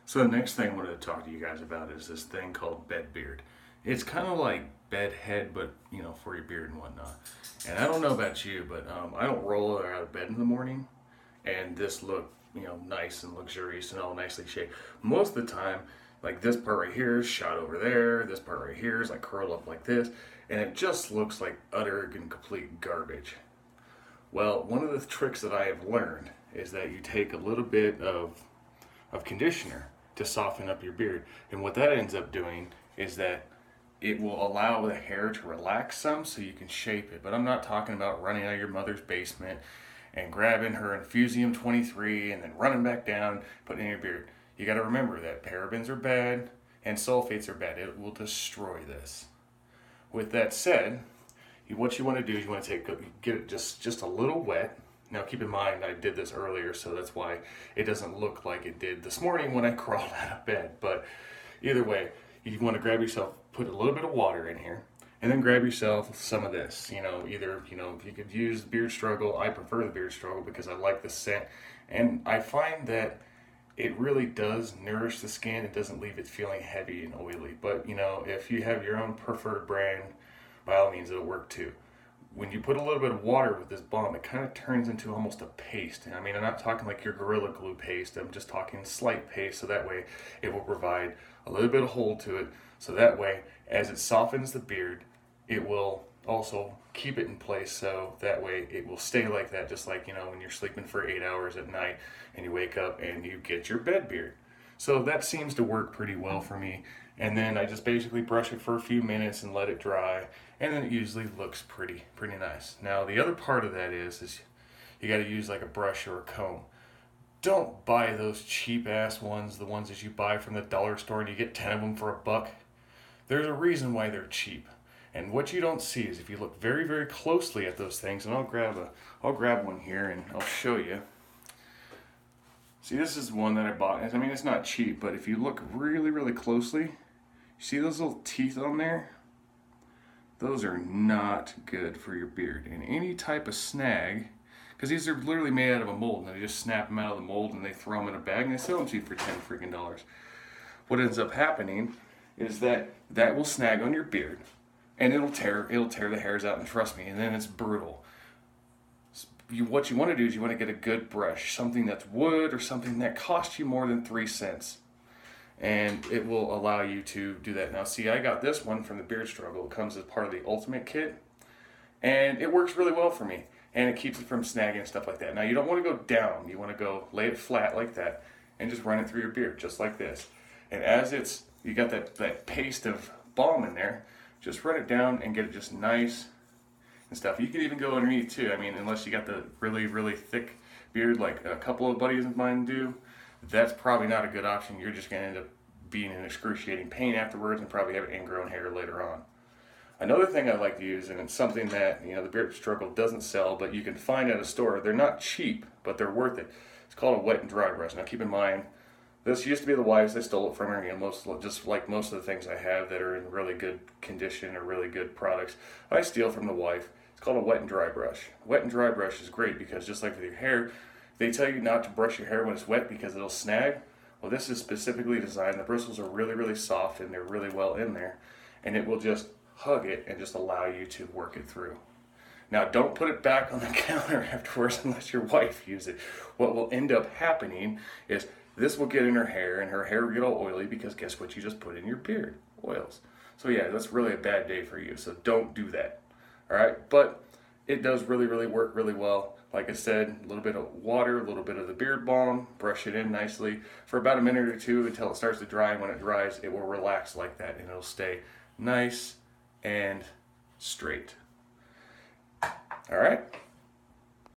So the next thing I wanted to talk to you guys about is this thing called bed beard. It's kind of like bed head, but for your beard and whatnot. And I don't know about you, but I don't roll out of bed in the morning and this look nice and luxurious and all nicely shaped. Most of the time, like this part right here is shot over there. This part right here is like curled up like this, and it just looks like utter and complete garbage. Well, one of the tricks that I have learned is that you take a little bit of conditioner to soften up your beard. And what that ends up doing is that it will allow the hair to relax some so you can shape it. But I'm not talking about running out of your mother's basement and grabbing her Infusium 23 and then running back down, putting in your beard. You got to remember that parabens are bad and sulfates are bad. It will destroy this. With that said, what you want to do is you want to get it just a little wet. Now keep in mind I did this earlier, so that's why it doesn't look like it did this morning when I crawled out of bed. But either way, you want to grab yourself, put a little bit of water in here, and then grab yourself some of this. Either you could use Beard Struggle. I prefer the Beard Struggle because I like the scent, and I find that it really does nourish the skin. It doesn't leave it feeling heavy and oily. But if you have your own preferred brand, by all means it'll work too. When you put a little bit of water with this balm, it kind of turns into almost a paste. And I mean, I'm not talking like your Gorilla Glue paste. I'm just talking slight paste, so that way it will provide a little bit of hold to it. So that way, as it softens the beard, it will also keep it in place, so that way it will stay like that, just like when you're sleeping for 8 hours at night and you wake up and you get your bed beard. So that seems to work pretty well for me. And then I just basically brush it for a few minutes and let it dry, and then it usually looks pretty nice. Now the other part of that is you got to use like a brush or a comb. Don't buy those cheap ass ones, the ones that you buy from the dollar store and you get 10 of them for $1. There's a reason why they're cheap. And what you don't see is if you look very closely at those things, and I'll grab one here and I'll show you. See, this is one that I bought. I mean, it's not cheap, but if you look really closely, you see those little teeth on there? Those are not good for your beard. And any type of snag, because these are literally made out of a mold, and they just snap them out of the mold and they throw them in a bag and they sell them to you for $10 freaking. What ends up happening is that will snag on your beard, and it'll tear the hairs out, and trust me, and then it's brutal. What you want to do is you want to get a good brush, something that's wood or something that costs you more than 3 cents, and it will allow you to do that. Now see, I got this one from the Beard Struggle. It comes as part of the Ultimate Kit, and it works really well for me, and it keeps it from snagging and stuff like that. Now you don't want to go down, you want to go lay it flat like that and just run it through your beard just like this. And as you got that paste of balm in there, just run it down and get it just nice and stuff. You can even go underneath too. I mean, unless you got the really thick beard like a couple of buddies of mine do, that's probably not a good option. You're just going to end up being in excruciating pain afterwards and probably have ingrown hair later on. Another thing I like to use, and it's something that the Beard Struggle doesn't sell, but you can find at a store. They're not cheap, but they're worth it. It's called a wet and dry brush. Now keep in mind, this used to be the wife's. I stole it from her. Just like most of the things I have that are in really good condition or really good products, I steal from the wife. It's called a wet and dry brush. Wet and dry brush is great because just like with your hair, they tell you not to brush your hair when it's wet because it'll snag. Well, this is specifically designed. The bristles are really soft and they're really well in there, and it will just hug it and just allow you to work it through. Now, don't put it back on the counter afterwards unless your wife uses it. What will end up happening is this will get in her hair, and her hair will get all oily because guess what you just put in your beard? Oils. So yeah, that's really a bad day for you, so don't do that. All right, but it does really work really well. Like I said, a little bit of water, a little bit of the beard balm, brush it in nicely for about a minute or two until it starts to dry, and when it dries, it will relax like that, and it'll stay nice and straight. All right.